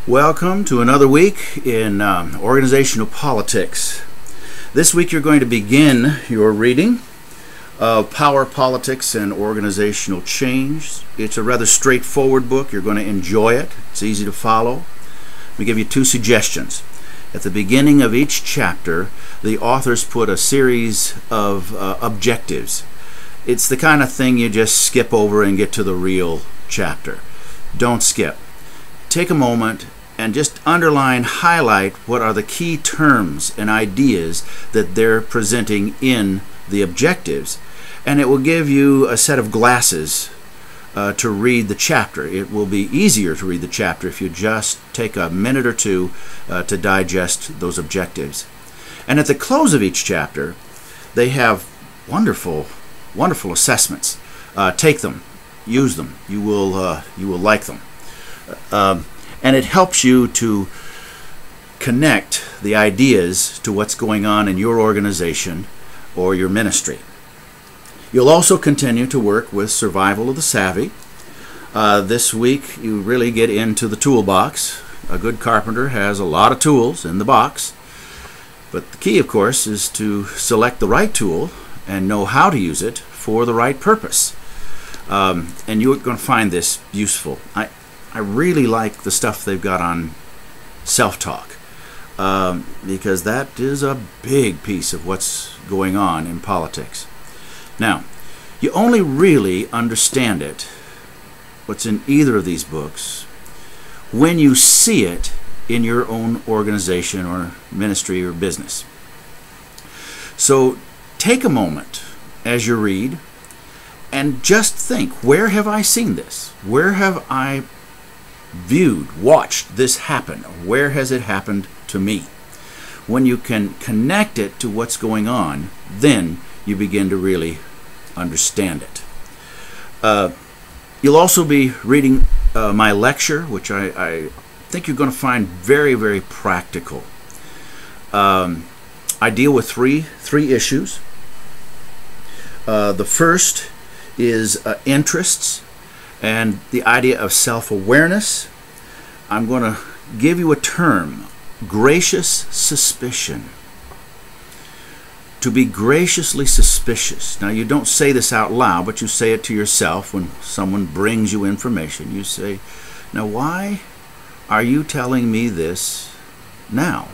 Welcome to another week in organizational politics. This week you're going to begin your reading of Power, Politics, and Organizational Change. It's a rather straightforward book. You're going to enjoy it. It's easy to follow. Let me give you two suggestions. At the beginning of each chapter, the authors put a series of objectives. It's the kind of thing you just skip over and get to the real chapter. Don't skip. Take a moment and just underline, highlight what are the key terms and ideas that they're presenting in the objectives, and it will give you a set of glasses to read the chapter. It will be easier to read the chapter if you just take a minute or two to digest those objectives. And at the close of each chapter, they have wonderful assessments. Take them, use them. You will like them. And it helps you to connect the ideas to what's going on in your organization or your ministry. You'll also continue to work with Survival of the Savvy. This week you really get into the toolbox. A good carpenter has a lot of tools in the box, but the key, of course, is to select the right tool and know how to use it for the right purpose. And you're going to find this useful. I really like the stuff they've got on self-talk, because that is a big piece of what's going on in politics. Now, you only really understand it, what's in either of these books, when you see it in your own organization or ministry or business. So take a moment as you read and just think, where have I seen this? Where have I watched this happen? Where has it happened to me? When you can connect it to what's going on, then you begin to really understand it. You'll also be reading my lecture, which I think you're going to find very, very practical. I deal with three issues. The first is interests and the idea of self-awareness. I'm going to give you a term, gracious suspicion. To be graciously suspicious. Now, you don't say this out loud, but you say it to yourself when someone brings you information. You say, now, why are you telling me this now?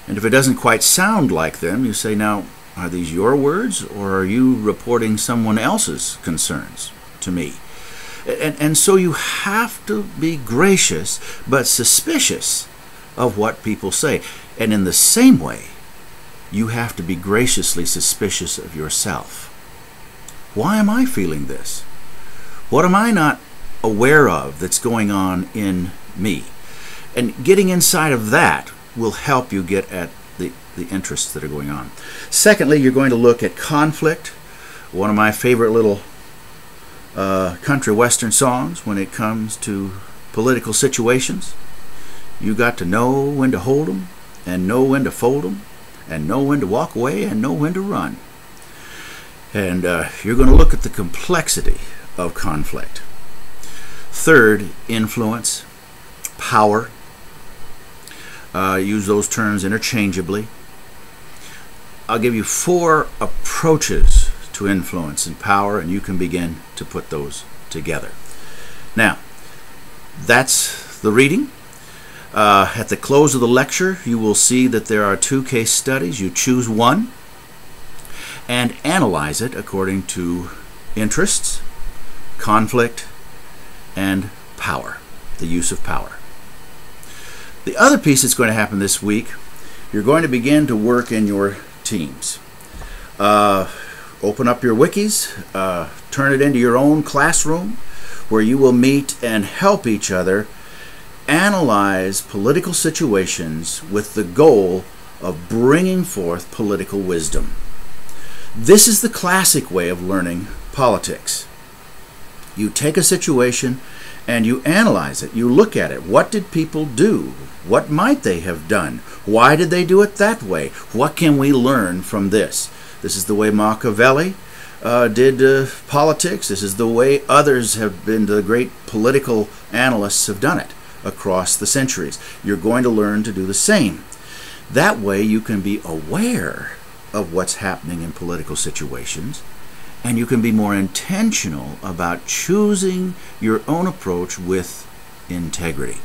And if it doesn't quite sound like them, you say, now, are these your words, or are you reporting someone else's concerns to me? And so you have to be gracious but suspicious of what people say. And in the same way, you have to be graciously suspicious of yourself. Why am I feeling this? What am I not aware of that's going on in me? And getting inside of that will help you get at the interests that are going on. Secondly, you're going to look at conflict, one of my favorite little country western songs when it comes to political situations. You got to know when to hold 'em, and know when to fold 'em, and know when to walk away, and know when to run. And you're going to look at the complexity of conflict. Third, influence, power. Use those terms interchangeably. I'll give you 4 approaches to influence and power, and you can begin to put those together. Now, that's the reading. At the close of the lecture, you will see that there are 2 case studies. You choose one and analyze it according to interests, conflict, and power, the use of power. The other piece that's going to happen this week, you're going to begin to work in your teams. Open up your wikis, turn it into your own classroom where you will meet and help each other analyze political situations with the goal of bringing forth political wisdom. This is the classic way of learning politics. You take a situation and you analyze it. You look at it. What did people do? What might they have done? Why did they do it that way? What can we learn from this? This is the way Machiavelli did politics. This is the way others have been, the great political analysts have done it. across the centuries. You're going to learn to do the same. That way you can be aware of what's happening in political situations, and you can be more intentional about choosing your own approach with integrity.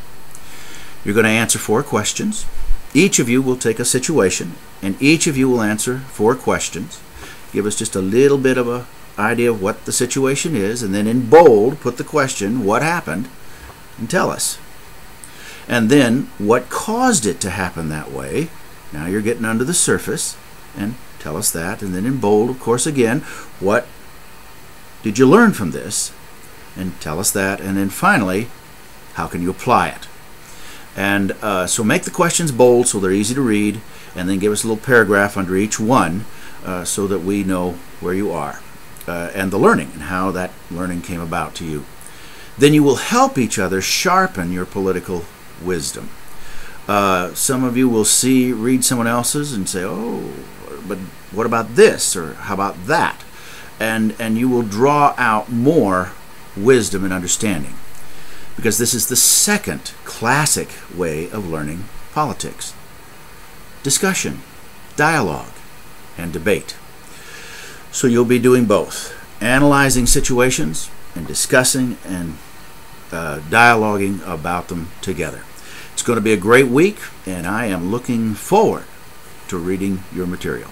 You're going to answer 4 questions. Each of you will take a situation, and each of you will answer 4 questions. Give us just a little bit of an idea of what the situation is, and then in bold, put the question, what happened, and tell us. And then, what caused it to happen that way? Now you're getting under the surface, and tell us that. And then in bold, of course, again, what did you learn from this? And tell us that. And then finally, how can you apply it? And so make the questions bold so they're easy to read, and then give us a little paragraph under each one so that we know where you are and the learning and how that learning came about to you. Then you will help each other sharpen your political wisdom. Some of you will read someone else's and say, oh, but what about this, or how about that? And you will draw out more wisdom and understanding, because this is the second classic way of learning politics: discussion, dialogue, and debate. So you'll be doing both, analyzing situations and discussing and dialoguing about them together. It's going to be a great week, and I am looking forward to reading your material.